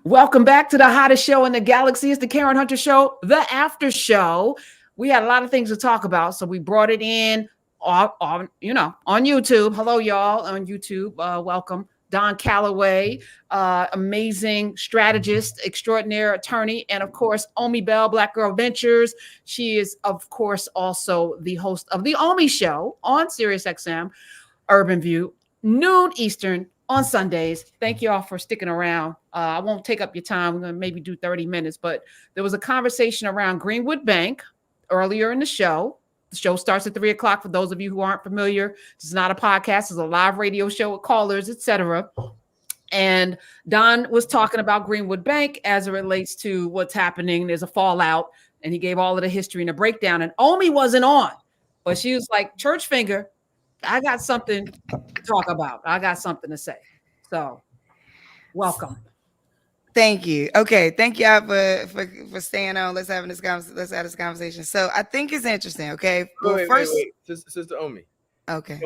Welcome back to the hottest show in the galaxy. It's the Karen Hunter Show, the After Show. We had a lot of things to talk about, so we brought it in on YouTube. Hello, y'all on YouTube. Welcome, Don Calloway, amazing strategist, extraordinary attorney, and of course, Omi Bell, Black Girl Ventures. She is, of course, also the host of the Omi Show on SiriusXM Urban View, noon Eastern on Sundays. Thank you all for sticking around. I won't take up your time. We're going to maybe do 30 minutes, but there was a conversation around Greenwood Bank earlier in the show. The show starts at 3 o'clock. For those of you who aren't familiar, this is not a podcast. It's a live radio show with callers, etc. And Don was talking about Greenwood Bank as it relates to what's happening. There's a fallout, and he gave all of the history and a breakdown. And Omi wasn't on, but she was like, Church Finger, I got something to talk about. I got something to say. So, welcome. Thank you. Okay, thank y'all for staying on. Let's have this conversation. So I think it's interesting. Okay, well, wait. Sister Omi. Okay.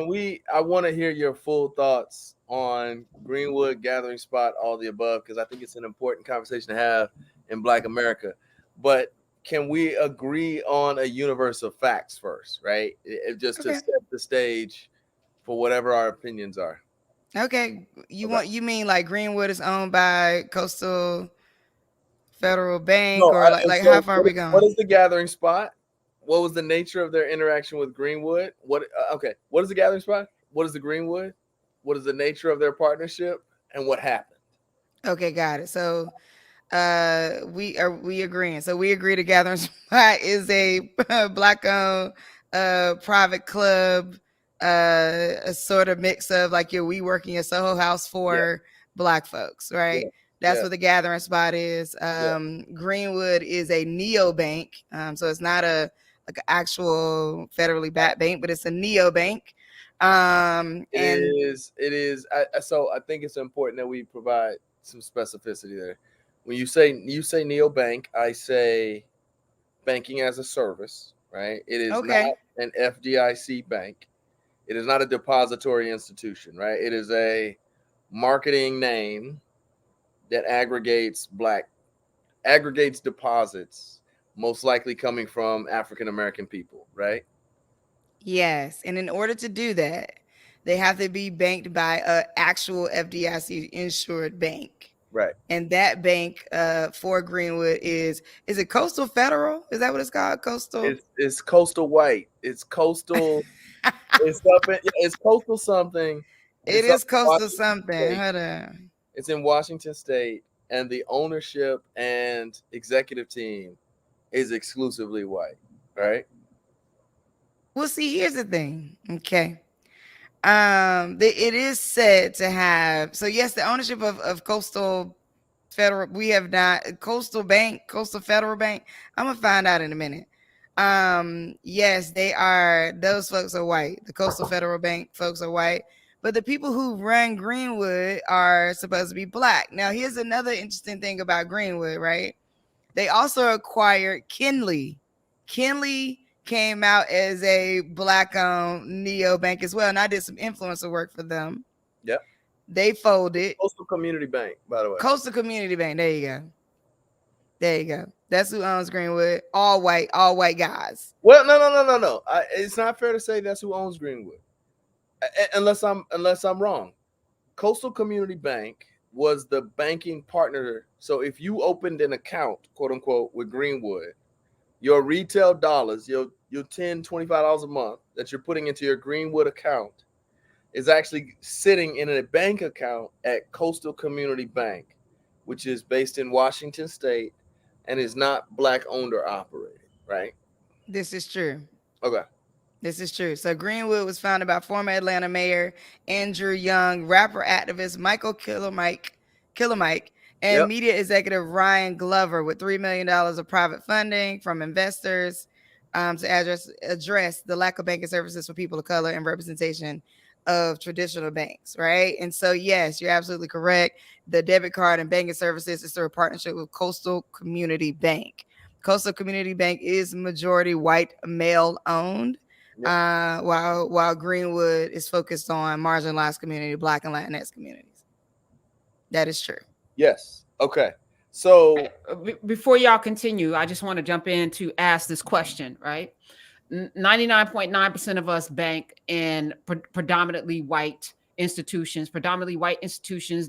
I want to hear your full thoughts on Greenwood, gathering spot, all the above, because I think it's an important conversation to have in Black America. But can we agree on a universe of facts first, right? To set the stage for whatever our opinions are. Okay. You mean like Greenwood is owned by Coastal Federal Bank, or how far are we going? What is the gathering spot? What was the nature of their interaction with Greenwood? What is the gathering spot? What is the Greenwood? What is the nature of their partnership, and what happened? Okay, got it. So we agreeing. So we agree the gathering spot is a Black-owned private club, a sort of mix of like your WeWork and your Soho House for Black folks, right? That's what the gathering spot is. Greenwood is a neobank, so it's not an actual federally backed bank, but it's a neobank. It is. So I think it's important that we provide some specificity there. When you say neobank, I say banking as a service, right? It is not an FDIC bank. It is not a depository institution, right? It is a marketing name that aggregates deposits, most likely coming from African American people, right? Yes, and in order to do that, they have to be banked by an actual FDIC insured bank. Right. And that bank for Greenwood is it Coastal Federal? Is that what it's called? Coastal? It's Coastal White. It's Coastal. It's Coastal something. It is Coastal something. Hold on. It's in Washington State, and the ownership and executive team is exclusively white, right? Well, see, here's the thing. Okay. It is said to have, so yes, the ownership of Coastal Federal, we have not, Coastal Federal Bank. I'm gonna find out in a minute. Yes, those folks are white. The Coastal Federal Bank folks are white, but the people who run Greenwood are supposed to be Black. Now, here's another interesting thing about Greenwood, right? They also acquired Kinley. Kinley came out as a Black-owned neobank as well, and I did some influencer work for them. Yep. They folded. Coastal Community Bank, by the way. Coastal Community Bank. There you go. That's who owns Greenwood. All white guys. Well, no. It's not fair to say that's who owns Greenwood, unless I'm wrong. Coastal Community Bank was the banking partner. So if you opened an account, quote unquote, with Greenwood, your retail dollars, your $10, $25 a month that you're putting into your Greenwood account is actually sitting in a bank account at Coastal Community Bank, which is based in Washington State and is not Black owned or operated, right? This is true. Okay. This is true. So Greenwood was founded by former Atlanta Mayor Andrew Young, rapper activist Michael Killer Mike, and media executive Ryan Glover, with $3 million of private funding from investors to address the lack of banking services for people of color and representation of traditional banks, right? And so, yes, you're absolutely correct. The debit card and banking services is through a partnership with Coastal Community Bank. Coastal Community Bank is majority white, male owned, while Greenwood is focused on marginalized community, Black and Latinx communities. That is true. Yes. Okay. So Before y'all continue, I just want to jump in to ask this question, right? 99.9% of us bank in predominantly white institutions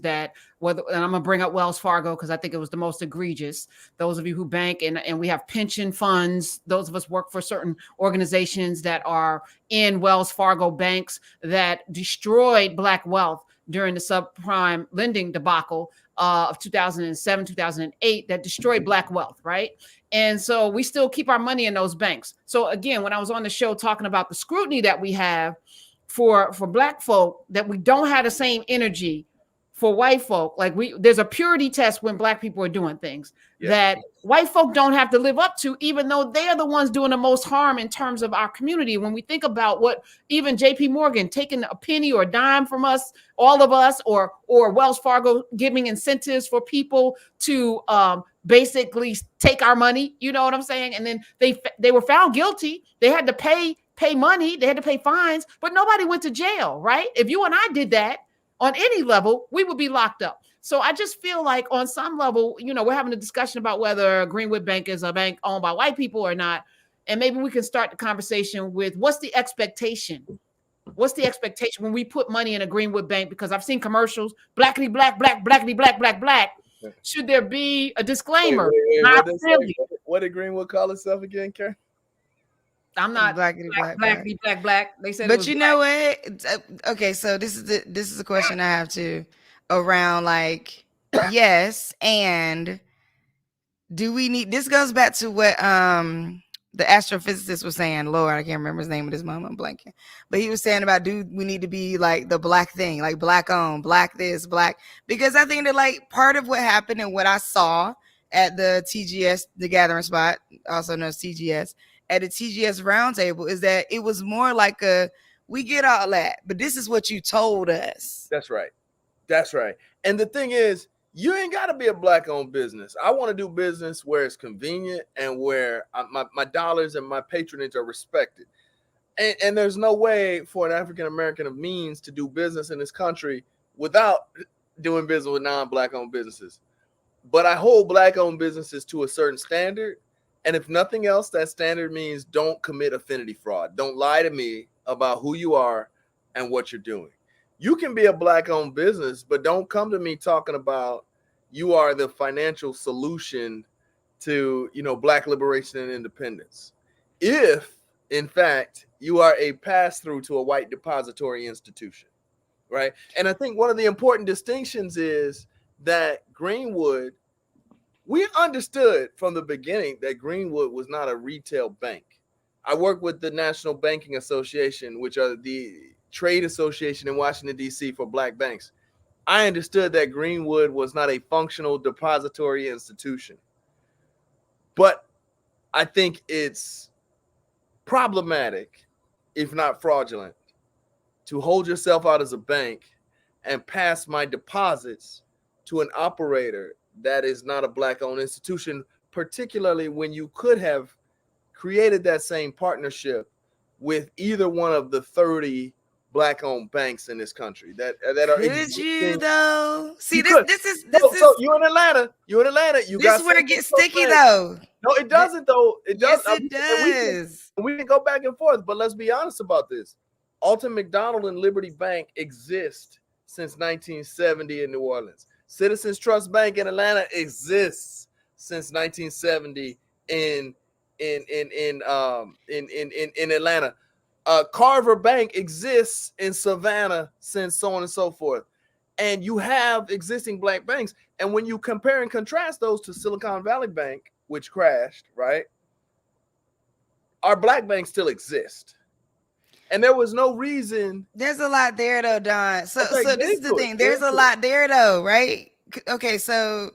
that, whether, and I'm gonna bring up Wells Fargo because I think it was the most egregious. Those of you who bank, and we have pension funds, those of us work for certain organizations that are in Wells Fargo banks that destroyed black wealth during the subprime lending debacle of 2007, 2008, that destroyed black wealth, right? And so we still keep our money in those banks. So again, when I was on the show talking about the scrutiny that we have for black folk, that we don't have the same energy for white folk. Like there's a purity test when black people are doing things that white folk don't have to live up to, even though they're the ones doing the most harm in terms of our community. When we think about what even JP Morgan taking a penny or a dime from us, all of us, or Wells Fargo giving incentives for people to basically take our money, you know what I'm saying? And then they were found guilty. They had to pay money, they had to pay fines, but nobody went to jail, right? If you and I did that on any level, we would be locked up. So I just feel like on some level, we're having a discussion about whether Greenwood Bank is a bank owned by white people or not. And maybe we can start the conversation with what's the expectation? What's the expectation when we put money in a Greenwood Bank? Because I've seen commercials, blackity black, black, blackity black, black, black. Should there be a disclaimer? Not really. What did Greenwood call itself again, Karen? I'm not blackity black. They said, but you know what? Okay, so this is a question I have to around like yes, and do we need? This goes back to what the astrophysicist was saying. Lord, I can't remember his name at this moment. I'm blanking, but he was saying about do we need to be like the black thing, like black owned, black this, black, because I think that like part of what happened and what I saw at the TGS, the gathering spot, also known as TGS. At a TGS roundtable is that it was more like we get all that, but this is what you told us. That's right. And the thing is, you ain't got to be a black owned business. I want to do business where it's convenient and where my dollars and my patronage are respected. And there's no way for an African American of means to do business in this country without doing business with non-black owned businesses. But I hold black owned businesses to a certain standard. And if nothing else, that standard means don't commit affinity fraud. Don't lie to me about who you are and what you're doing. You can be a black-owned business, but don't come to me talking about you are the financial solution to, black liberation and independence. If, in fact, you are a pass-through to a white depository institution, right? And I think one of the important distinctions is that Greenwood, we understood from the beginning that Greenwood was not a retail bank. I work with the National Banking Association, which are the trade association in Washington, D.C. for black banks. I understood that Greenwood was not a functional depository institution. But I think it's problematic, if not fraudulent, to hold yourself out as a bank and pass my deposits to an operator that is not a black-owned institution, particularly when you could have created that same partnership with either one of the 30 black-owned banks in this country that are. Could you though? See, this is so you're in Atlanta. You this got is where it gets sticky though. No, it doesn't though. It does. Yes, it does. We can go back and forth, but let's be honest about this. Alton McDonald and Liberty Bank exist since 1970 in New Orleans. Citizens Trust Bank in Atlanta exists since 1970 in Atlanta. Carver Bank exists in Savannah since so on and so forth. And you have existing black banks. And when you compare and contrast those to Silicon Valley Bank, which crashed, right? Our black banks still exist. And there was no reason. There's a lot there though, Don. So this is the thing. There's a lot there though, right? Okay, so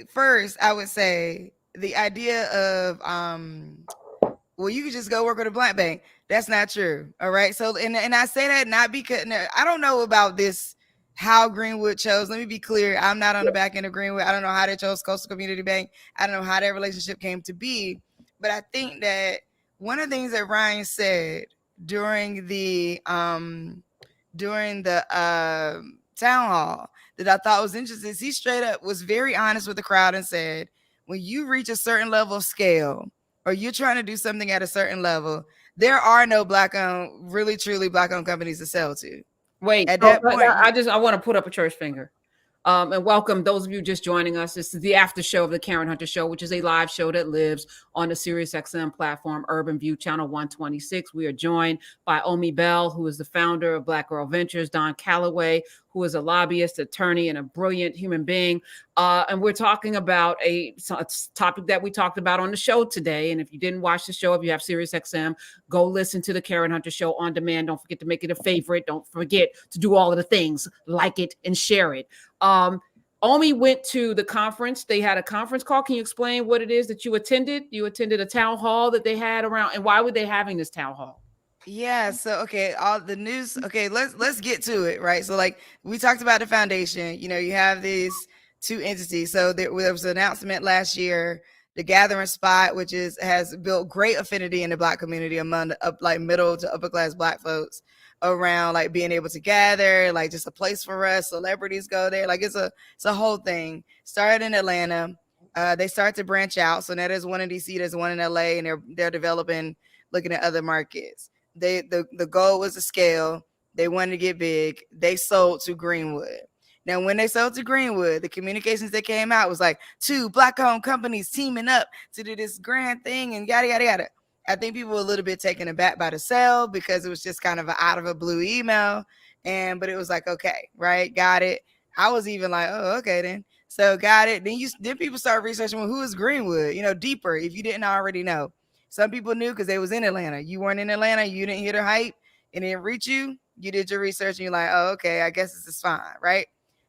first I would say the idea of well, you could just go work with a black bank. That's not true. All right. So and I say that not because I don't know about this, how Greenwood chose. Let me be clear. I'm not on the back end of Greenwood. I don't know how they chose Coastal Community Bank. I don't know how that relationship came to be. But I think that one of the things that Ryan said during the town hall that I thought was interesting is he straight up was very honest with the crowd and said, when you reach a certain level of scale or you're trying to do something at a certain level, there are no black-owned, really truly black-owned companies to sell to. Wait, At so that point, I want to put up a church finger. And welcome those of you just joining us. This is the after show of the Karen Hunter Show, which is a live show that lives on the SiriusXM platform, Urban View Channel 126. We are joined by Omi Bell, who is the founder of Black Girl Ventures, Don Calloway, who is a lobbyist, attorney, and a brilliant human being. And we're talking about a topic that we talked about on the show today. And if you didn't watch the show, if you have SiriusXM, go listen to the Karen Hunter Show on demand. Don't forget to make it a favorite. Don't forget to do all of the things, like it and share it. Omi went to the conference. They had a conference call. Can you explain what it is that you attended? You attended a town hall that they had around, and why were they having this town hall? Yeah, so okay, all the news. Okay, let's get to it, right? So like we talked about the foundation, you know, you have these two entities. So there was an announcement last year, the Gathering Spot, which has built great affinity in the Black community among the like middle to upper class Black folks around like being able to gather, like just a place for us. Celebrities go there, like it's a whole thing. Started in Atlanta, they start to branch out. So now there's one in DC, there's one in LA, and they're developing, looking at other markets. The goal was to scale. They wanted to get big. They sold to Greenwood. Now, when they sold to Greenwood, the communications that came out was like 2 Black-owned companies teaming up to do this grand thing and yada, yada, yada. I think people were a little bit taken aback by the sale because it was just kind of an out of a blue email. But it was like, okay, right, got it. I was even like, oh, okay then. So got it. Then people start researching, well, who is Greenwood? You know, deeper if you didn't already know. Some people knew because they was in Atlanta. You weren't in Atlanta. You didn't hear the hype and it didn't reach you. You did your research and you're like, oh, okay, I guess this is fine, right?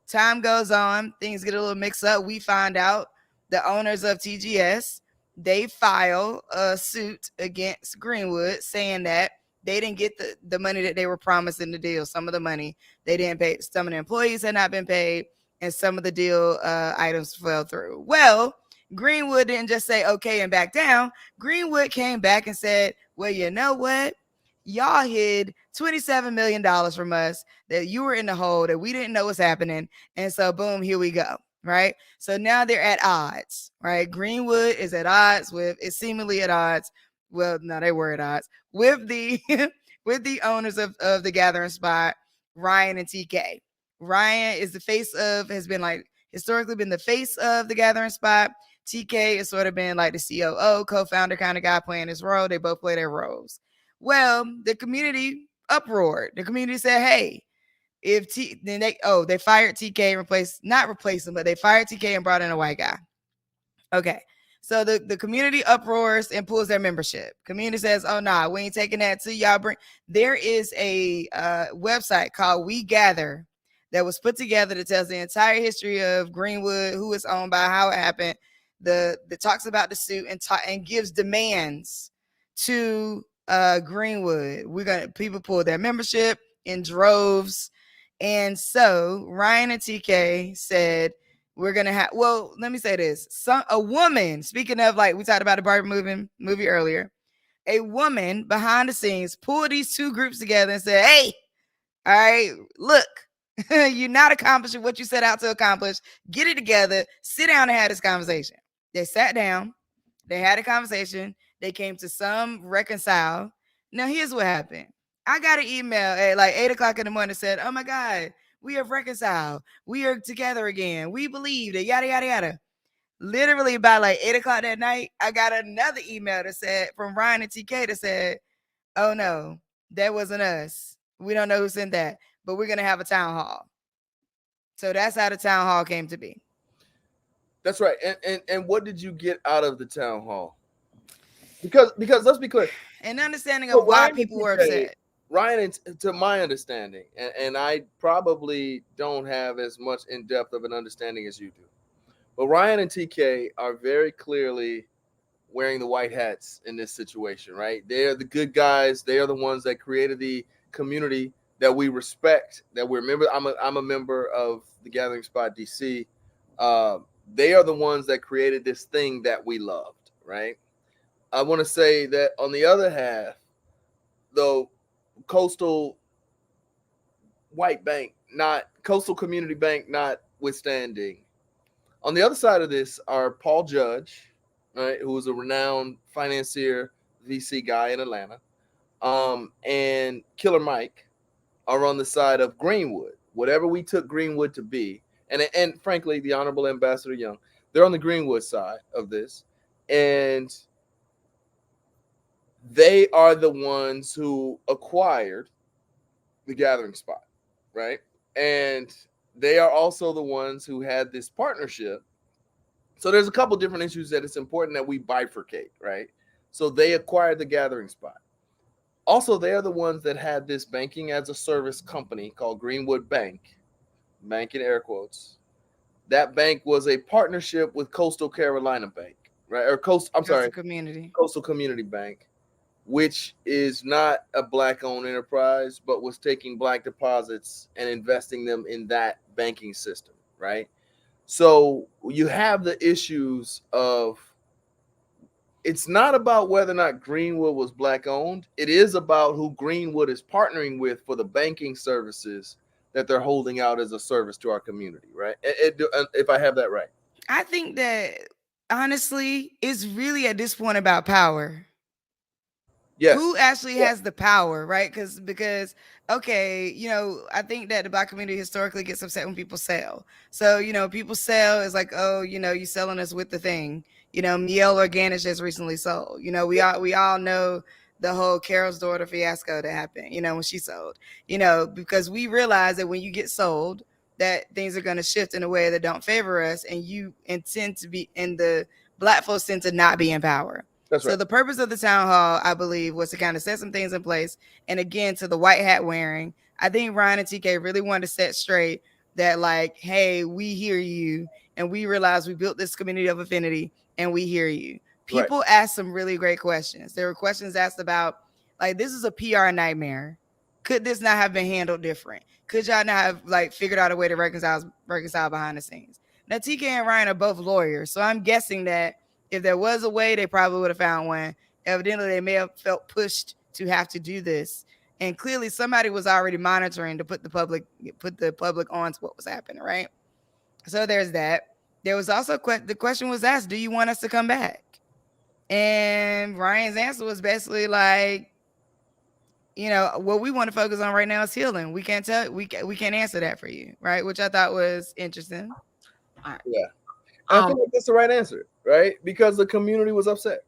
Time goes on. Things get a little mixed up. We find out the owners of TGS, they file a suit against Greenwood saying that they didn't get the money that they were promised in the deal. Some of the money they didn't pay. Some of the employees had not been paid and some of the deal items fell through. Well, Greenwood didn't just say okay and back down. Greenwood came back and said, well, you know what? Y'all hid $27 million from us, that you were in the hole, that we didn't know was happening. And so boom, here we go. Right. So now they're at odds, right? Greenwood is at odds is seemingly at odds. Well, no, they were at odds with the with the owners of the Gathering Spot, Ryan and TK. Ryan is has been like historically been the face of the Gathering Spot. TK has sort of been like the COO, co-founder kind of guy playing his role. They both play their roles. Well, the community uproared. The community said, hey, they fired TK, not replaced him, but they fired TK and brought in a white guy. Okay. So the community uproars and pulls their membership. Community says, oh, nah, we ain't taking that to y'all. There is a website called We Gather that was put together that tells the entire history of Greenwood, who it's owned by, how it happened, that talks about the suit and gives demands to Greenwood. People pull their membership in droves. And so Ryan and TK said, we're going to have, well, let me say this. A woman, speaking of, like we talked about the Barbie movie earlier, a woman behind the scenes pulled these two groups together and said, hey, all right, look, you're not accomplishing what you set out to accomplish. Get it together. Sit down and have this conversation. They sat down. They had a conversation. They came to some reconcile. Now, here's what happened. I got an email at like 8 o'clock in the morning that said, oh my God, we have reconciled. We are together again. We believe that yada, yada, yada. Literally by like 8 o'clock that night, I got another email that said from Ryan and TK that said, oh no, that wasn't us. We don't know who sent that, but we're going to have a town hall. So that's how the town hall came to be. That's right. And what did you get out of the town hall? Because let's be clear. An understanding of why people were upset. Ryan, to my understanding, and I probably don't have as much in depth of an understanding as you do, but Ryan and TK are very clearly wearing the white hats in this situation, right? They are the good guys. They are the ones that created the community that we respect, that we're member. I'm a member of the Gathering Spot DC. They are the ones that created this thing that we loved, right? I want to say that on the other half, though, coastal white bank not Coastal Community Bank notwithstanding. On the other side of this are Paul Judge, right, who is a renowned financier, VC guy in Atlanta, and Killer Mike are on the side of Greenwood. Whatever we took Greenwood to be, and frankly, the Honorable Ambassador Young, they're on the Greenwood side of this, and they are the ones who acquired the gathering spot, right? And they are also the ones who had this partnership. So there's a couple different issues that it's important that we bifurcate, right? So they acquired the gathering spot. Also, they are the ones that had this banking as a service company called Greenwood Bank, bank in air quotes. That bank was a partnership with Coastal Carolina Bank, right? Or Coastal Community. Coastal Community Bank, which is not a black-owned enterprise, but was taking black deposits and investing them in that banking system, right? So you have the issues of, it's not about whether or not Greenwood was black owned. It is about who Greenwood is partnering with for the banking services that they're holding out as a service to our community, right? If I have that right. I think that honestly, it's really at this point about power. Yes. Who actually has the power, right? Because okay, I think that the black community historically gets upset when people sell. So, people sell is like, oh, you selling us with the thing. Miel Organics just recently sold. We all know the whole Carol's daughter fiasco that happened, when she sold. Because we realize that when you get sold, that things are going to shift in a way that don't favor us, and you intend to be, and the black folks tend to not be in power. That's right. So the purpose of the town hall, I believe, was to kind of set some things in place. And again, to the white hat wearing, I think Ryan and TK really wanted to set straight that, like, hey, we hear you, and we realize we built this community of affinity, and we hear you. People asked some really great questions. There were questions asked about, like, this is a PR nightmare. Could this not have been handled different? Could y'all not have, like, figured out a way to reconcile behind the scenes? Now, TK and Ryan are both lawyers, so I'm guessing that if there was a way, they probably would have found one. Evidently, they may have felt pushed to have to do this. And clearly somebody was already monitoring to put the public on to what was happening, right? So there's that. There was also the question was asked, do you want us to come back? And Ryan's answer was basically like, what we want to focus on right now is healing. We can't answer that for you, right? Which I thought was interesting. Yeah. I feel like that's the right answer, right? Because the community was upset,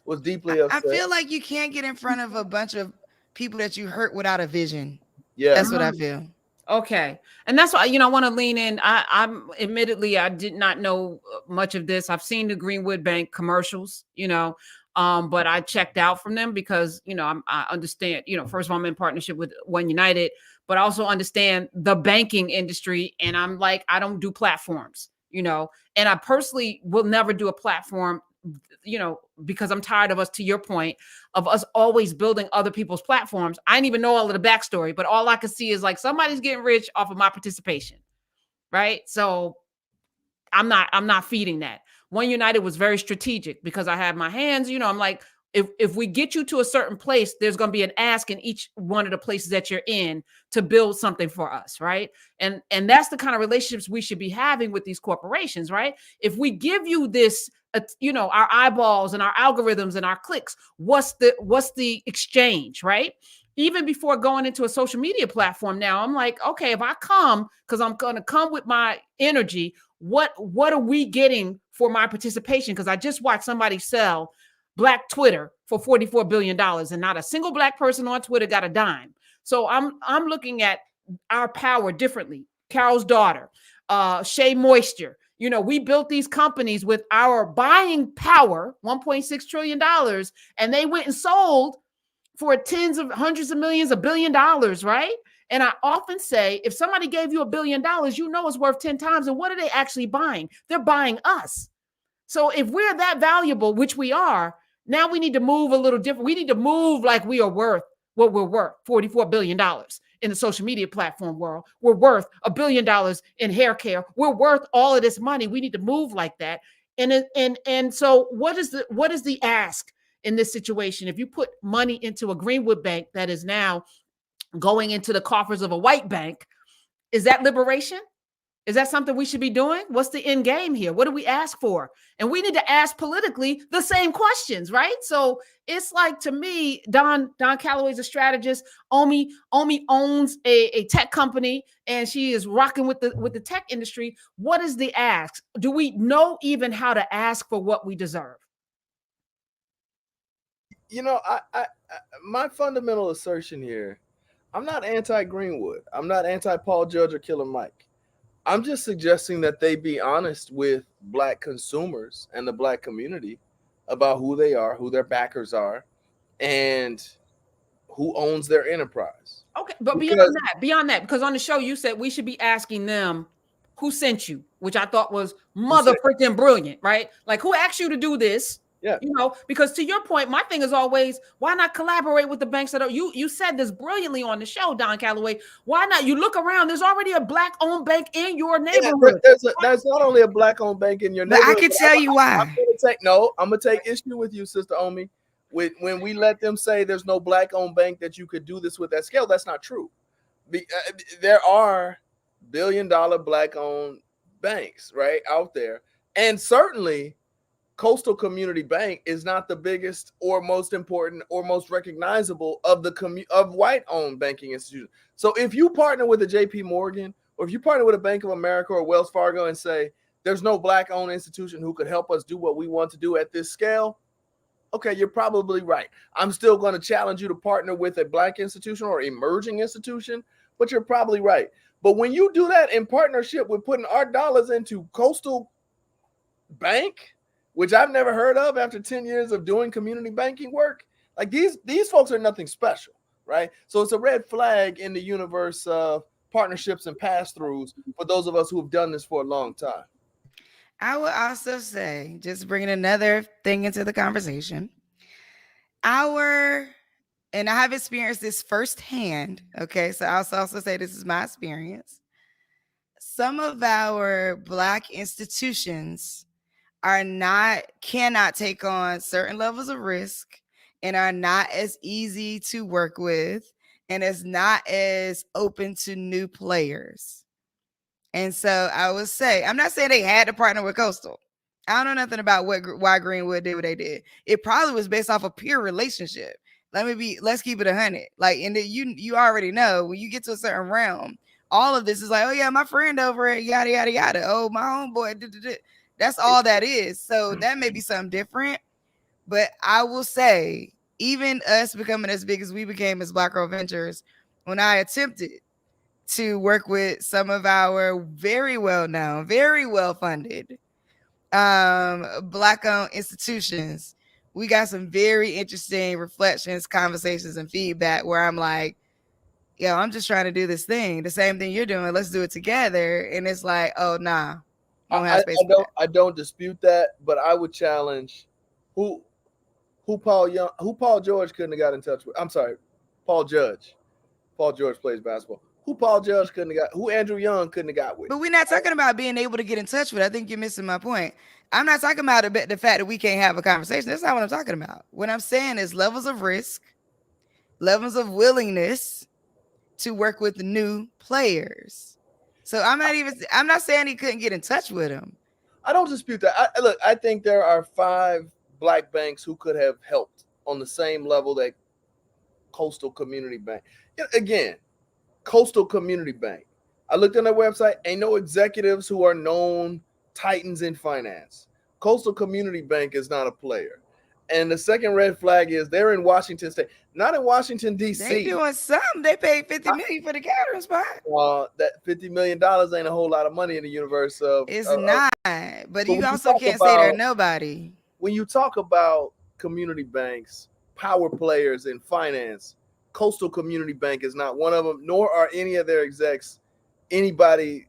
was deeply upset. I feel like you can't get in front of a bunch of people that you hurt without a vision. Yeah, that's what I feel. Okay, and that's why I want to lean in. I'm admittedly I did not know much of this. I've seen the Greenwood Bank commercials, but I checked out from them because I understand. First of all, I'm in partnership with One United, but I also understand the banking industry, and I'm like, I don't do platforms. And I personally will never do a platform, because I'm tired of us, to your point, of us always building other people's platforms. I didn't even know all of the backstory, but all I could see is like somebody's getting rich off of my participation. Right. So I'm not feeding that. One United was very strategic because I had my hands, I'm like, if we get you to a certain place, there's going to be an ask in each one of the places that you're in to build something for us, right? And that's the kind of relationships we should be having with these corporations, right? If we give you this, our eyeballs and our algorithms and our clicks, what's the exchange, right? Even before going into a social media platform now, I'm like, okay, if I come, because I'm going to come with my energy, what are we getting for my participation? Because I just watched somebody sell Black Twitter for $44 billion, and not a single Black person on Twitter got a dime. So I'm looking at our power differently. Carol's daughter, Shea Moisture. We built these companies with our buying power, $1.6 trillion, and they went and sold for tens of hundreds of millions, $1 billion, right? And I often say, if somebody gave you $1 billion, it's worth 10 times. And what are they actually buying? They're buying us. So if we're that valuable, which we are, now we need to move a little different. We need to move like we are worth what we're worth, $44 billion in the social media platform world. We're worth $1 billion in hair care. We're worth all of this money. We need to move like that. And so what is the ask in this situation? If you put money into a Greenwood bank that is now going into the coffers of a white bank, Is that liberation? Is that something we should be doing? What's the end game here? What do we ask for? And we need to ask politically the same questions, right? So it's like, to me, Don Calloway's a strategist. Omi owns a tech company, and she is rocking with the tech industry. What is the ask? Do we know even how to ask for what we deserve? You know, I my fundamental assertion here, I'm not anti-Greenwood. I'm not anti-Paul Judge or Killer Mike. I'm just suggesting that they be honest with Black consumers and the Black community about who they are, who their backers are, and who owns their enterprise. Okay, but Because beyond that, because on the show you said we should be asking them who sent you, which I thought was who mother said, freaking brilliant, right? Like, who asked you to do this? yeah, You know, because to your point, my thing is always, why not collaborate with the banks that are, you said this brilliantly on the show, Don Calloway. Why not? You look around, there's already a Black-owned bank in your neighborhood. there's not only a Black-owned bank in your But I neighborhood. can tell you why. I'm gonna take issue with you, Sister Omi. When we let them say there's no Black-owned bank that you could do this with at scale, that's not true. There are billion-dollar Black-owned banks right out there, and certainly Coastal Community Bank is not the biggest or most important or most recognizable of the of white-owned banking institutions. So if you partner with a JP Morgan, or if you partner with a Bank of America or Wells Fargo and say there's no Black-owned institution who could help us do what we want to do at this scale, okay, you're probably right. I'm still going to challenge you to partner with a Black institution or emerging institution, but you're probably right. But when you do that in partnership with putting our dollars into Coastal Bank, which I've never heard of after 10 years of doing community banking work, like these folks are nothing special, right? So it's a red flag in the universe of partnerships and pass-throughs for those of us who have done this for a long time. I would also say, just bringing another thing into the conversation, and I have experienced this firsthand, okay? So I'll also say this is my experience. Some of our Black institutions cannot take on certain levels of risk and are not as easy to work with and is not as open to new players. And so I would say, I'm not saying they had to partner with Coastal. I don't know nothing about why Greenwood did what they did. It probably was based off a pure relationship. Let's keep it 100. Like, and you already know when you get to a certain realm, all of this is like, oh yeah, my friend over at yada yada yada. Oh, my homeboy. That's all that is. So that may be something different. But I will say, even us becoming as big as we became as Black Girl Ventures, when I attempted to work with some of our very well known, very well funded Black owned institutions, we got some very interesting reflections, conversations, and feedback where I'm like, yo, I'm just trying to do this thing, the same thing you're doing. Let's do it together. And it's like, oh, nah. I don't dispute that, but I would challenge who Paul George couldn't have got in touch with. I'm sorry, Paul Judge. Paul George plays basketball. Who Paul Judge couldn't have got, who Andrew Young couldn't have got with. But we're not talking about being able to get in touch with. I think you're missing my point. I'm not talking about the fact that we can't have a conversation. That's not what I'm talking about. What I'm saying is levels of risk, levels of willingness to work with new players. So I'm not saying he couldn't get in touch with him. I don't dispute that. I think there are 5 Black banks who could have helped on the same level that Coastal Community Bank. Again, Coastal Community Bank. I looked on their website. Ain't no executives who are known titans in finance. Coastal Community Bank is not a player. And the second red flag is they're in Washington State, not in Washington, D.C. They doing something. They paid $50 million for the catering spot. That $50 million ain't a whole lot of money in the universe of. It's not. But you also can't say they're nobody. When you talk about community banks, power players in finance, Coastal Community Bank is not one of them, nor are any of their execs anybody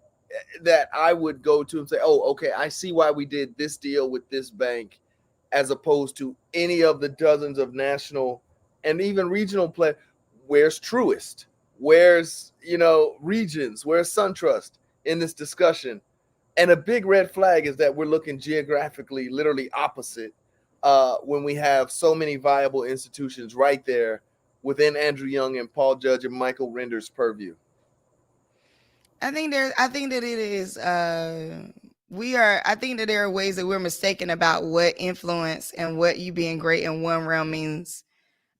that I would go to and say, oh, okay, I see why we did this deal with this bank, as opposed to any of the dozens of national and even regional players. Where's Truist? Where's, Regions? Where's SunTrust in this discussion? And a big red flag is that we're looking geographically, literally opposite when we have so many viable institutions right there within Andrew Young and Paul Judge and Michael Render's purview. I think that it is I think that there are ways that we're mistaken about what influence and what you being great in one realm means.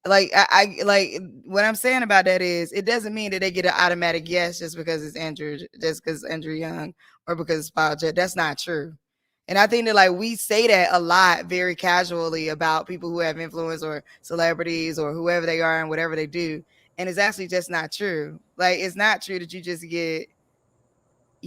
Like I like what I'm saying about that is it doesn't mean that they get an automatic yes just because it's Andrew, just because Andrew Young or because it's Paul Judd. That's not true. And I think that like we say that a lot very casually about people who have influence or celebrities or whoever they are and whatever they do. And it's actually just not true. Like it's not true that you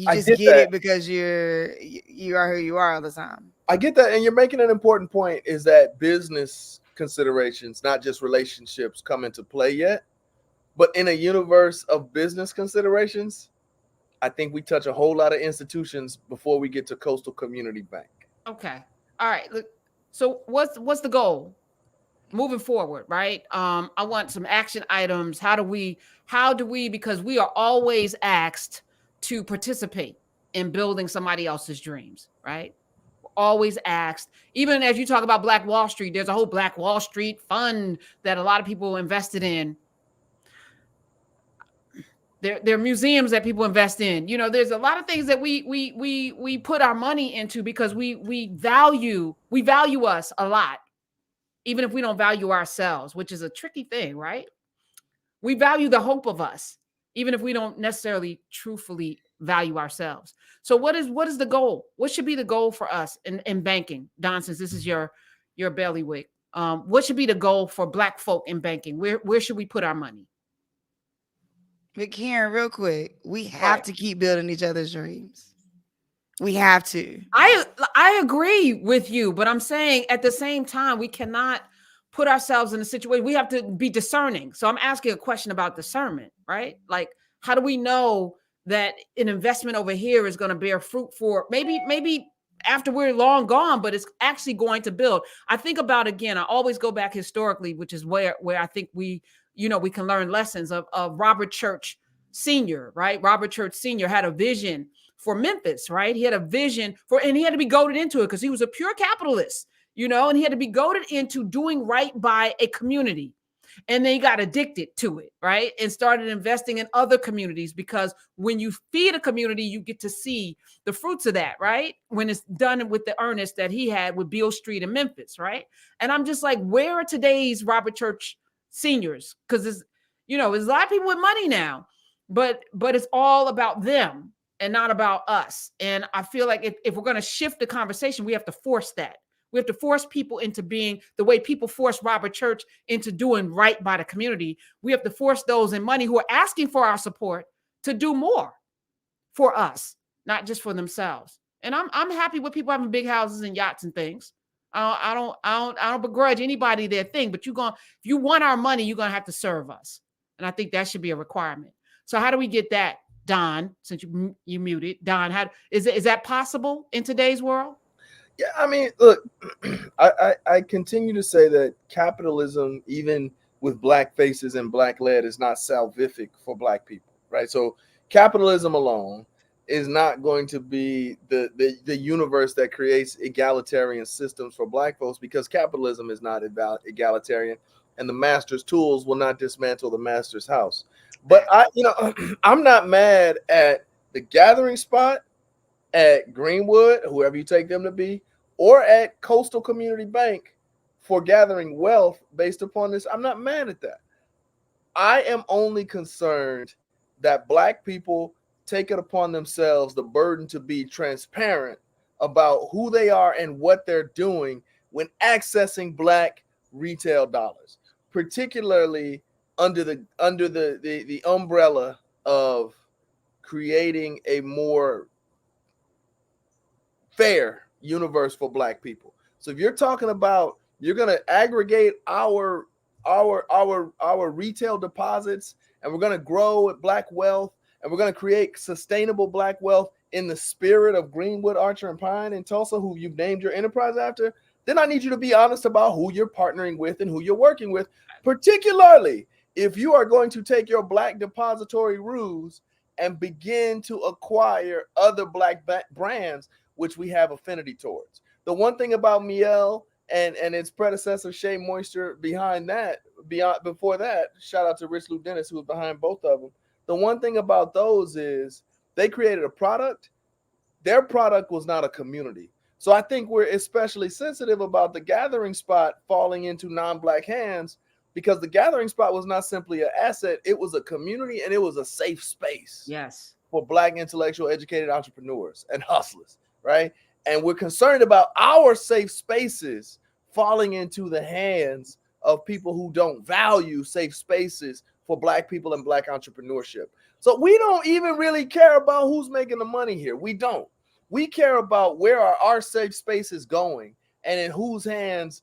I just get get that. it because you are who you are all the time. I get that, and you're making an important point. Is that business considerations, not just relationships, come into play yet? But in a universe of business considerations, I think we touch a whole lot of institutions before we get to Coastal Community Bank. Okay. All right. Look, so what's the goal moving forward, right? I want some action items. How do we because we are always asked to participate in building somebody else's dreams, right? Always asked. Even as you talk about Black Wall Street, there's a whole Black Wall Street fund that a lot of people invested in. There are museums that people invest in. There's a lot of things that we put our money into because we value us a lot, even if we don't value ourselves, which is a tricky thing, right? We value the hope of us, even if we don't necessarily truthfully value ourselves. So what is the goal? What should be the goal for us in banking? Don, since this is your bailiwick, what should be the goal for Black folk in banking? Where should we put our money? But Karen, real quick, we have Right. to keep building each other's dreams. We have to. I agree with you, but I'm saying at the same time we cannot put ourselves in a situation. We have to be discerning. So I'm asking a question about discernment, right? Like, how do we know that an investment over here is going to bear fruit for maybe after we're long gone, but it's actually going to build. I think about, again, I always go back historically, which is where I think we can learn lessons of Robert Church Sr., right? Robert Church Sr. had a vision for Memphis, right? He had a vision and he had to be goaded into it because he was a pure capitalist, and he had to be goaded into doing right by a community. And then he got addicted to it, right? And started investing in other communities because when you feed a community, you get to see the fruits of that, right? When it's done with the earnest that he had with Beale Street in Memphis, right? And I'm just like, where are today's Robert Church seniors? Because there's a lot of people with money now, but it's all about them and not about us. And I feel like if we're going to shift the conversation, we have to force that. We have to force people into being the way people force Robert Church into doing right by the community. We have to force those in money who are asking for our support to do more for us, not just for themselves. And I'm happy with people having big houses and yachts and things. I don't begrudge anybody their thing, but if you want our money, you're gonna have to serve us. And I think that should be a requirement. So how do we get that, Don? Since you muted, Don, how is that possible in today's world? Yeah, I mean, look, I continue to say that capitalism, even with black faces and black lead, is not salvific for black people, right? So capitalism alone is not going to be the universe that creates egalitarian systems for black folks, because capitalism is not egalitarian, and the master's tools will not dismantle the master's house. But I'm not mad at the gathering spot, at Greenwood, whoever you take them to be, or at Coastal Community Bank for gathering wealth based upon this. I'm not mad at that. I am only concerned that black people take it upon themselves the burden to be transparent about who they are and what they're doing when accessing black retail dollars, particularly under the umbrella of creating a more fair universe for black people. So if you're talking about you're going to aggregate our retail deposits, and we're going to grow black wealth, and we're going to create sustainable black wealth in the spirit of Greenwood, Archer, and Pine in Tulsa, who you've named your enterprise after, then I need you to be honest about who you're partnering with and who you're working with, particularly if you are going to take your black depository ruse and begin to acquire other black brands which we have affinity towards. The one thing about Miel and its predecessor Shea Moisture before that, shout out to Rich Lou Dennis, who was behind both of them. The one thing about those is They created a product. Their product was not a community. So I think we're especially sensitive about the gathering spot falling into non-Black hands, because the gathering spot was not simply an asset. It was a community, and it was a safe space. Yes. For Black intellectual, educated entrepreneurs and hustlers, right? And we're concerned about our safe spaces falling into the hands of people who don't value safe spaces for Black people and Black entrepreneurship. So we don't even really care about who's making the money here. We don't. We care about where are our safe spaces going, and in whose hands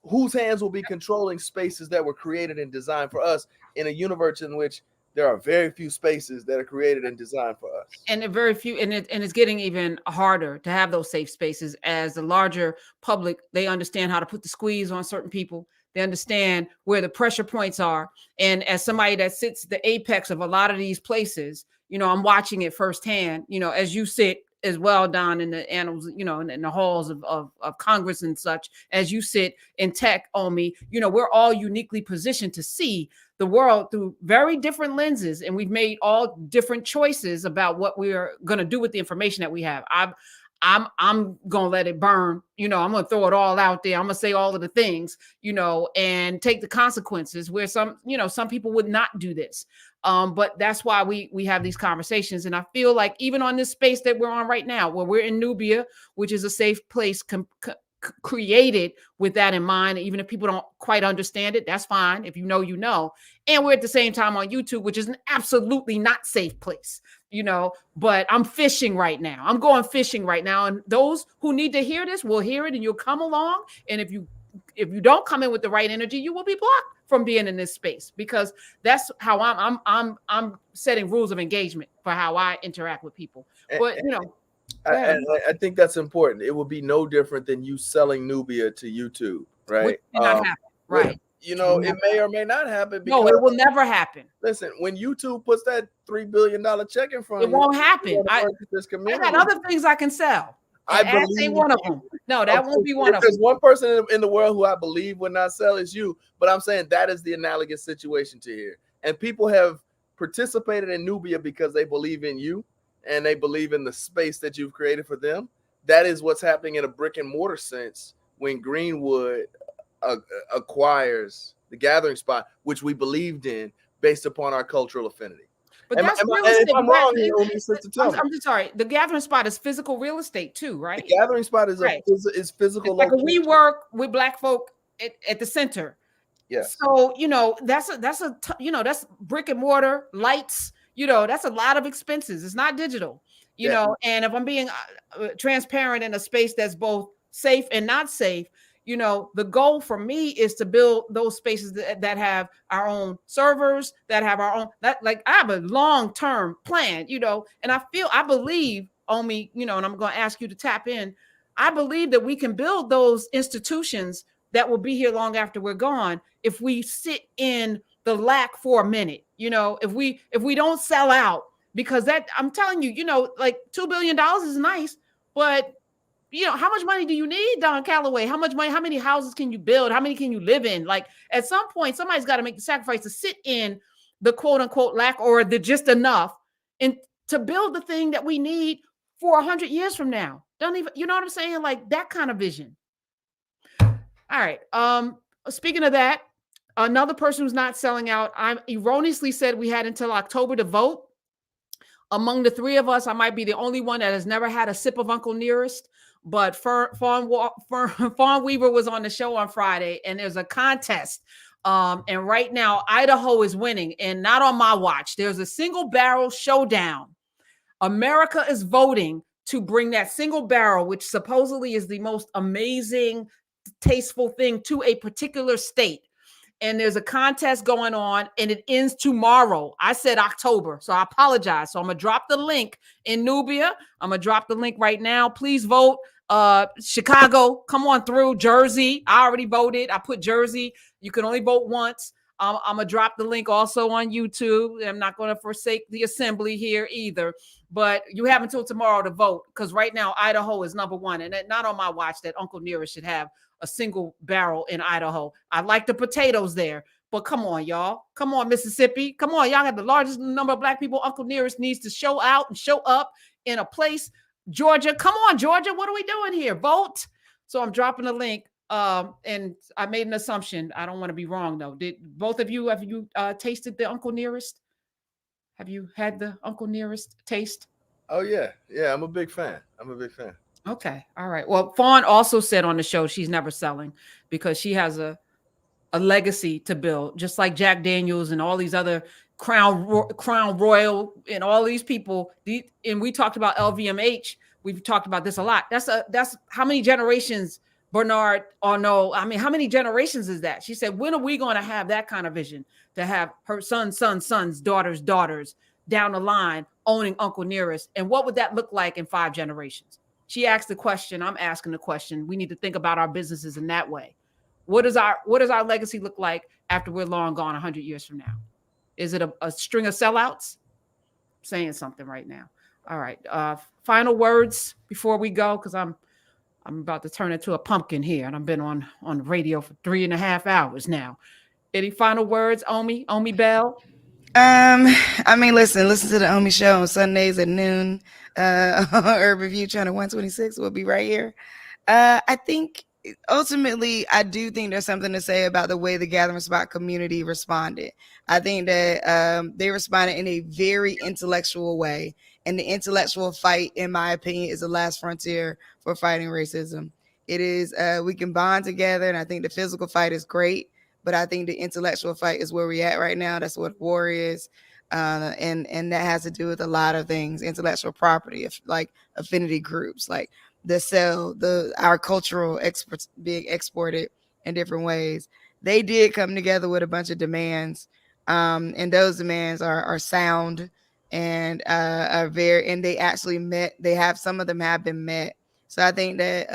will be controlling spaces that were created and designed for us in a universe in which there are very few spaces that are created and designed for us. And very few, and it's getting even harder to have those safe spaces as the larger public, they understand how to put the squeeze on certain people. They understand where the pressure points are. And as somebody that sits the apex of a lot of these places, I'm watching it firsthand, as you sit as well, Don, in the annals, in the halls of Congress and such, as you sit in tech, Omi, we're all uniquely positioned to see the world through very different lenses. And we've made all different choices about what we're going to do with the information that we have. I'm going to let it burn. I'm going to throw it all out there. I'm going to say all of the things, and take the consequences, where some people would not do this. But that's why we have these conversations. And I feel like even on this space that we're on right now, where we're in Nubia, which is a safe place created with that in mind, even if people don't quite understand it, that's fine. If you know. And we're at the same time on YouTube, which is an absolutely not safe place, but I'm fishing right now. I'm going fishing right now. And those who need to hear this will hear it, and you'll come along. And if you don't come in with the right energy, you will be blocked from being in this space, because that's how I'm setting rules of engagement for how I interact with people. But I think that's important. It will be no different than you selling Nubia to YouTube, right? Which did not happen, right? It may or may not happen. No, it will never happen. Listen, when YouTube puts that $3 billion check in front of you, it won't happen. I got other things I can sell. I believe one of them. No, that won't be one of them. There's one person in the world who I believe would not sell, is you. But I'm saying that is the analogous situation to here. And people have participated in Nubia because they believe in you, and they believe in the space that you've created for them. That is what's happening in a brick and mortar sense when Greenwood acquires the gathering spot, which we believed in based upon our cultural affinity. But that's real estate. I'm wrong, I'm just sorry. The gathering spot is physical real estate too, right? The gathering spot is is physical. It's like we work with Black folk at the center. Yes. So that's brick and mortar, lights. That's a lot of expenses. It's not digital. And if I'm being transparent in a space that's both safe and not safe, the goal for me is to build those spaces that have our own servers, that have our own, I have a long-term plan, and I believe, Omi, and I'm going to ask you to tap in. I believe that we can build those institutions that will be here long after we're gone if we sit in the lack for a minute, if we don't sell out, because that, I'm telling you, like $2 billion is nice, but how much money do you need, Don Calloway? How much money? How many houses can you build? How many can you live in? Like, at some point, somebody's got to make the sacrifice to sit in the quote unquote lack, or the just enough, and to build the thing that we need for 100 years from now. Don't even, you know what I'm saying? Like that kind of vision. All right. Speaking of that, another person who's not selling out, I erroneously said we had until October to vote. Among the three of us, I might be the only one that has never had a sip of Uncle Nearest. But Fawn Weaver was on the show on Friday, and there's a contest. And right now, Idaho is winning, and not on my watch. There's a single barrel showdown. America is voting to bring that single barrel, which supposedly is the most amazing, tasteful thing, to a particular state. And there's a contest going on, and it ends tomorrow. I said October, so I apologize. So I'm going to drop the link in Nubia. I'm going to drop the link right now. Please vote. Chicago, come on through. Jersey, I already voted. I put Jersey. You can only vote once. I'm going to drop the link also on YouTube. I'm not going to forsake the assembly here either. But you have until tomorrow to vote, because right now Idaho is number one. And not on my watch that Uncle Nearest should have a single barrel in Idaho. I like the potatoes there, But come on, y'all. Come on, Mississippi. Come on, y'all got the largest number of black people. Uncle Nearest needs to show out and show up in a place. Georgia, come on, Georgia. What are we doing here? Vote. So I'm dropping a link. And I made an assumption. I don't want to be wrong though. Did both of you have you tasted the Uncle Nearest? Have you had the Uncle Nearest taste? Oh yeah, yeah. I'm a big fan. I'm a big fan. Okay. All right. Well, Fawn also said on the show she's never selling because she has a legacy to build, just like Jack Daniels and all these other Crown Royal and all these people. And we talked about LVMH. We've talked about this a lot. That's how many generations, Bernard Arnault. I mean, how many generations is that? She said, when are we going to have that kind of vision to have her sons, daughters down the line owning Uncle Nearest? And what would that look like in 5 generations? She asked the question. I'm asking the question. We need to think about our businesses in that way. What does our legacy look like after we're long gone 100 years from now? Is it a string of sellouts? I'm saying something right now. All right. Final words before we go, because I'm about to turn into a pumpkin here, and I've been on the radio for 3.5 hours now. Any final words, Omi Bell? I mean, listen to the Omi show on Sundays at noon. Urban View Channel 126 will be right here. I think ultimately, I do think there's something to say about the way the Gathering Spot community responded. I think that they responded in a very intellectual way. And the intellectual fight, in my opinion, is the last frontier for fighting racism. It is, we can bond together, and I think the physical fight is great, but I think the intellectual fight is where we're at right now. That's what war is. And that has to do with a lot of things, intellectual property, like affinity groups, like our cultural experts being exported in different ways. They did come together with a bunch of demands, and those demands are sound and are very, and they actually met. Some of them have been met. So I think that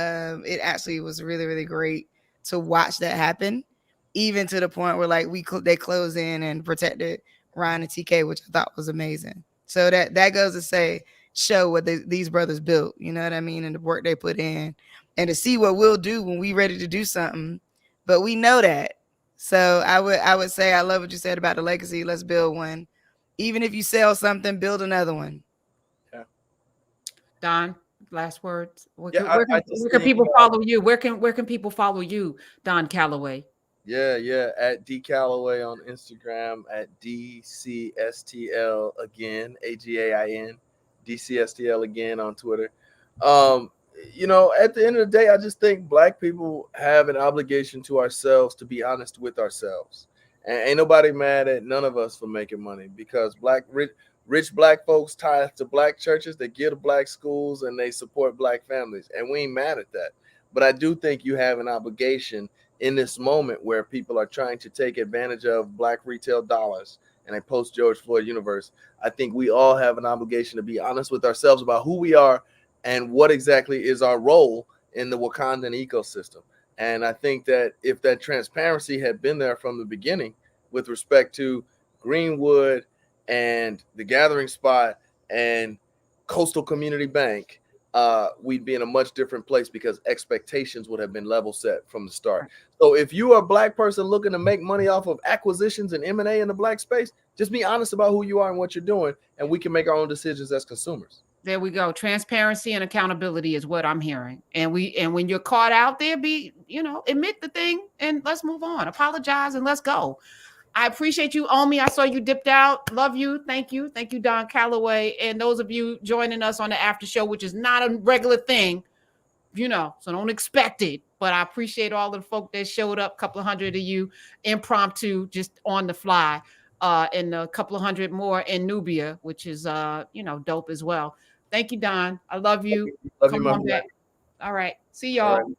it actually was really, really great to watch that happen, even to the point where like they closed in and protected Ryan and TK, which I thought was amazing. So that goes to show what these brothers built, you know what I mean, and the work they put in, and to see what we'll do when we ready to do something. But we know that. So I would say I love what you said about the legacy. Let's build one. Even if you sell something, build another one. Yeah. Don, last words. Where can people follow you? Where can people follow you, Don Calloway? Yeah. At D Calloway on Instagram, at DCSTL again, AGAIN, DCSTL again on Twitter. At the end of the day, I just think black people have an obligation to ourselves to be honest with ourselves. And ain't nobody mad at none of us for making money, because rich black folks tithe to black churches, they give to black schools, and they support black families. And we ain't mad at that. But I do think you have an obligation in this moment where people are trying to take advantage of black retail dollars in a post George Floyd universe. I think we all have an obligation to be honest with ourselves about who we are and what exactly is our role in the Wakandan ecosystem. And I think that if that transparency had been there from the beginning with respect to Greenwood and the Gathering Spot and Coastal Community Bank, we'd be in a much different place, because expectations would have been level set from the start. So if you are a black person looking to make money off of acquisitions and M&A in the black space, just be honest about who you are and what you're doing, and we can make our own decisions as consumers. There we go. Transparency and accountability is what I'm hearing. And when you're caught out there, admit the thing and let's move on. Apologize and let's go. I appreciate you, Omi. I saw you dipped out. Love you. Thank you. Thank you, Don Calloway. And those of you joining us on the after show, which is not a regular thing, so don't expect it. But I appreciate all of the folk that showed up, a couple of hundred of you impromptu, just on the fly, and a couple of hundred more in Nubia, which is, dope as well. Thank you, Don. I love you. Love you, Come on back. All right. See y'all.